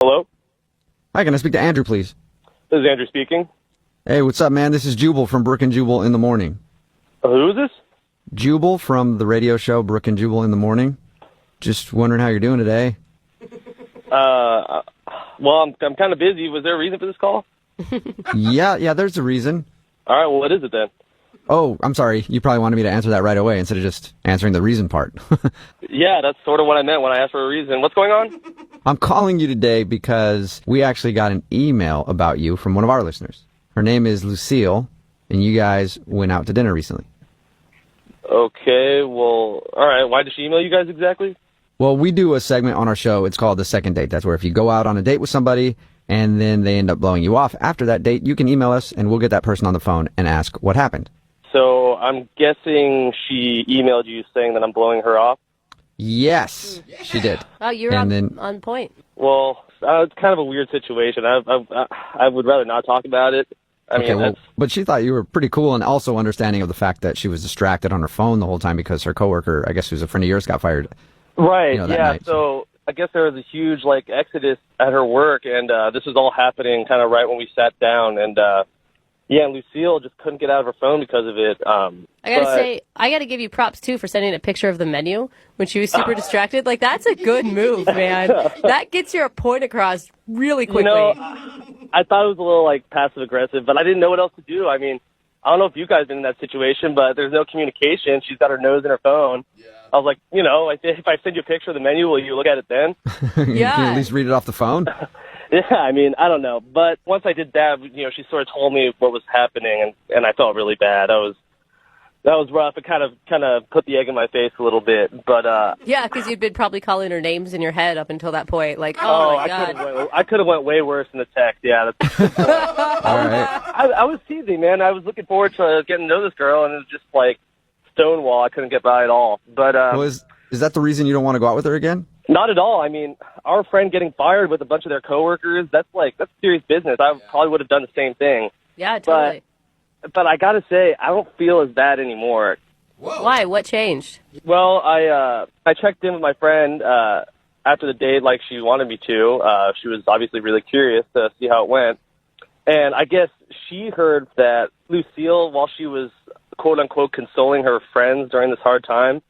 Hello? Hi, can I speak to Andrew, please? This is Andrew speaking. Hey, what's up, man? This is Jubal from Brook and Jubal in the Morning. Who is this? Jubal from the radio show Brook and Jubal in the Morning. Just wondering how you're doing today. Well, I'm kind of busy. Was there a reason for this call? Yeah, there's a reason. All right, well, what is it then? Oh, I'm sorry. You probably wanted me to answer that right away instead of just answering the reason part. Yeah, that's sort of what I meant when I asked for a reason. What's going on? I'm calling you today because we actually got an email about you from one of our listeners. Her name is Lucille, and you guys went out to dinner recently. Okay, well, all right. Why did she email you guys exactly? Well, we do a segment on our show. It's called The Second Date. That's where if you go out on a date with somebody and then they end up blowing you off after that date, you can email us and we'll get that person on the phone and ask what happened. So I'm guessing she emailed you saying that I'm blowing her off? Yes, she did. Oh, you're on point. Well, it's kind of a weird situation. I would rather not talk about it. I mean, but she thought you were pretty cool and also understanding of the fact that she was distracted on her phone the whole time because her coworker, I guess who's a friend of yours, got fired. Right, that yeah. night. So I guess there was a huge, exodus at her work, and this was all happening kind of right when we sat down, and Lucille just couldn't get out of her phone because of it. I gotta give you props, too, for sending a picture of the menu when she was super distracted. Like, that's a good move, man. That gets your point across really quickly. You know, I thought it was a little, passive-aggressive, but I didn't know what else to do. I mean, I don't know if you guys been in that situation, but there's no communication. She's got her nose in her phone. Yeah. I was like, if I send you a picture of the menu, will you look at it then? You can at least read it off the phone? Yeah, I mean, I don't know. But once I did that, she sort of told me what was happening, and I felt really bad. That was rough. It kind of put the egg in my face a little bit. But yeah, because you'd been probably calling her names in your head up until that point. Like, oh my God. I could have went way worse in the text. Yeah. That's all right. I was teasing, man. I was looking forward to getting to know this girl, and it was just like Stonewall. I couldn't get by at all. But is that the reason you don't want to go out with her again? Not at all. I mean, our friend getting fired with a bunch of their coworkers, that's serious business. I probably would have done the same thing. Yeah, totally. But I got to say, I don't feel as bad anymore. Whoa. Why? What changed? Well, I checked in with my friend after the date like she wanted me to. She was obviously really curious to see how it went. And I guess she heard that Lucille, while she was, quote-unquote, consoling her friends during this hard time,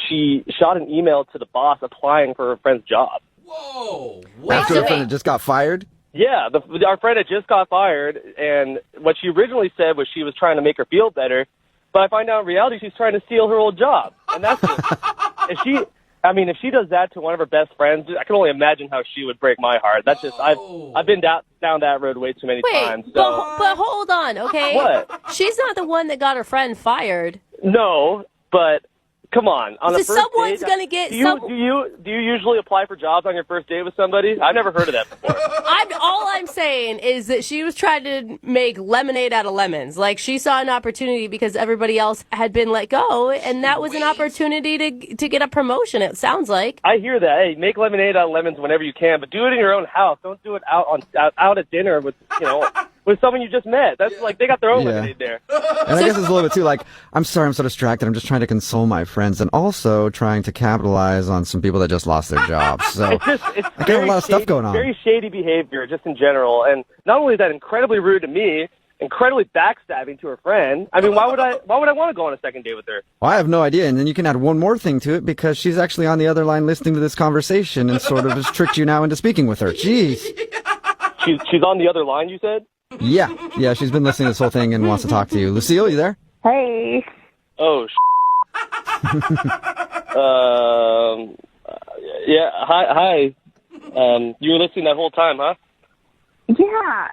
she shot an email to the boss applying for her friend's job. Whoa! After her friend had just got fired? Yeah, our friend had just got fired, and what she originally said was she was trying to make her feel better, but I find out in reality she's trying to steal her old job. And that's just, if she does that to one of her best friends, I can only imagine how she would break my heart. That's just, I've been down that road way too many times. So. But hold on, okay? What? She's not the one that got her friend fired. No, but come on. On the first someone's date, gonna get. Do you usually apply for jobs on your first date with somebody? I've never heard of that before. All I'm saying is that she was trying to make lemonade out of lemons. Like, she saw an opportunity because everybody else had been let go, and that was an opportunity to get a promotion, it sounds like. I hear that. Hey, make lemonade out of lemons whenever you can, but do it in your own house. Don't do it out at dinner with, with someone you just met. That's like, they got their own lemonade there. And I guess it's a little bit too, I'm sorry I'm so distracted. I'm just trying to console my friends and also trying to capitalize on some people that just lost their jobs. So it's I got a lot of stuff going on. Very shady behavior, just in general. And not only is that incredibly rude to me, incredibly backstabbing to her friend. I mean, why would I want to go on a second date with her? Well, I have no idea. And then you can add one more thing to it because she's actually on the other line listening to this conversation and sort of just tricked you now into speaking with her. Jeez. She's on the other line, you said? Yeah, she's been listening to this whole thing and wants to talk to you. Lucille, you there? Hey. Oh, yeah, hi. You were listening that whole time, huh? Yeah,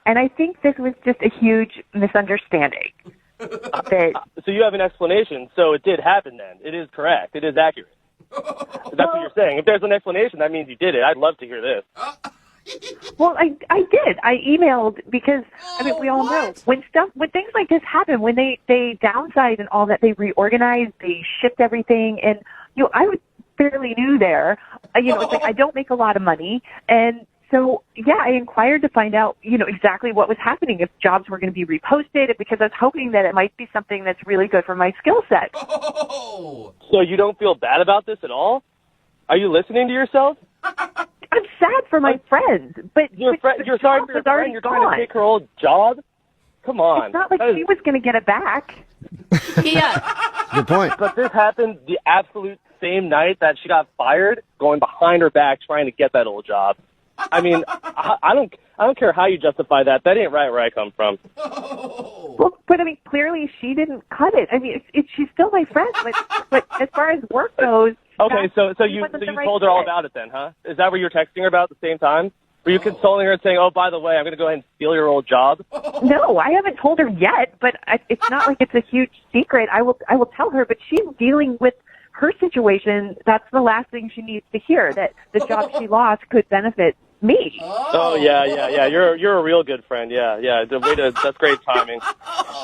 and I think this was just a huge misunderstanding. So you have an explanation. So it did happen then. It is correct. It is accurate. That's what you're saying. If there's an explanation, that means you did it. I'd love to hear this. Well, I did. I emailed because, we all know when things like this happen, when they downsize and all that, they reorganize, they shift everything. And, I was fairly new there. It's like I don't make a lot of money. And so, yeah, I inquired to find out, exactly what was happening, if jobs were going to be reposted, because I was hoping that it might be something that's really good for my skill set. So you don't feel bad about this at all? Are you listening to yourself? I'm sad for my friends, but You're sorry for your friend. You're trying to take her old job. Come on. It's not like she was going to get it back. Yeah. Good point. But this happened the absolute same night that she got fired, going behind her back trying to get that old job. I mean, I don't care how you justify that. That ain't right where I come from. Well, but I mean, clearly she didn't cut it. I mean, she's still my friend, but as far as work goes. Okay, so you told her all about it then, huh? Is that what you were texting her about at the same time? Were you consoling her and saying, "Oh, by the way, I'm going to go ahead and steal your old job"? No, I haven't told her yet, but it's not like it's a huge secret. I will tell her, but she's dealing with her situation. That's the last thing she needs to hear, that the job she lost could benefit me. Oh yeah. You're a real good friend. Yeah. That's great timing.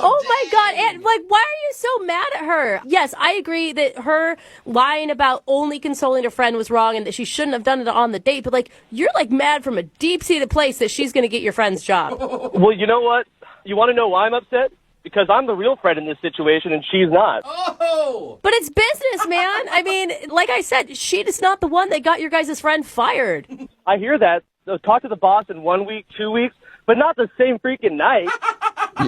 Oh my God, and why are you so mad at her? Yes, I agree that her lying about only consoling a friend was wrong and that she shouldn't have done it on the date, but you're mad from a deep-seated place that she's going to get your friend's job. Well, you know what? You want to know why I'm upset? Because I'm the real friend in this situation and she's not. Oh! But it's business, man. I mean, like I said, she is not the one that got your guys' friend fired. I hear that. So talk to the boss in 1 week, 2 weeks, but not the same freaking night.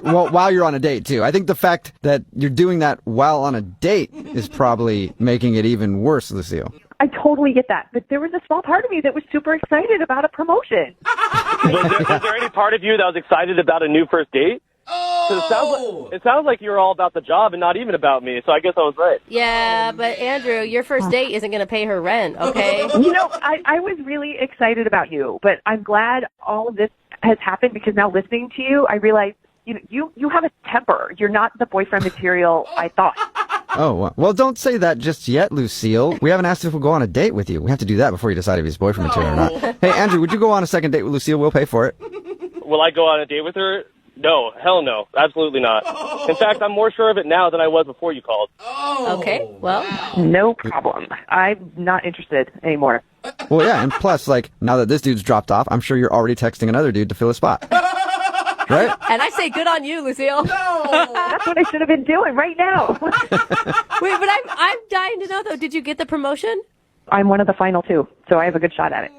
Well, while you're on a date, too. I think the fact that you're doing that while on a date is probably making it even worse, Lucille. I totally get that, but there was a small part of me that was super excited about a promotion. Was there any part of you that was excited about a new first date? Oh! It sounds like you were all about the job and not even about me, so I guess I was right. Yeah, but Andrew, your first date isn't going to pay her rent, okay? I was really excited about you, but I'm glad all of this has happened because now listening to you, I realize you have a temper. You're not the boyfriend material I thought. Oh, well, don't say that just yet, Lucille. We haven't asked if we'll go on a date with you. We have to do that before you decide if he's boyfriend material or not. Hey, Andrew, would you go on a second date with Lucille? We'll pay for it. Will I go on a date with her? No, hell no. Absolutely not. In fact, I'm more sure of it now than I was before you called. Okay, well. No problem. I'm not interested anymore. Well, yeah, and plus, now that this dude's dropped off, I'm sure you're already texting another dude to fill a spot. Right? And I say good on you, Lucille. That's what I should have been doing right now. Wait, but I'm dying to know, though. Did you get the promotion? I'm one of the final two, so I have a good shot at it.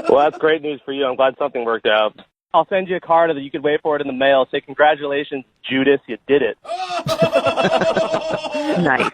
Well, that's great news for you. I'm glad something worked out. I'll send you a card that you could wait for it in the mail. Say, congratulations, Judas, you did it. Nice.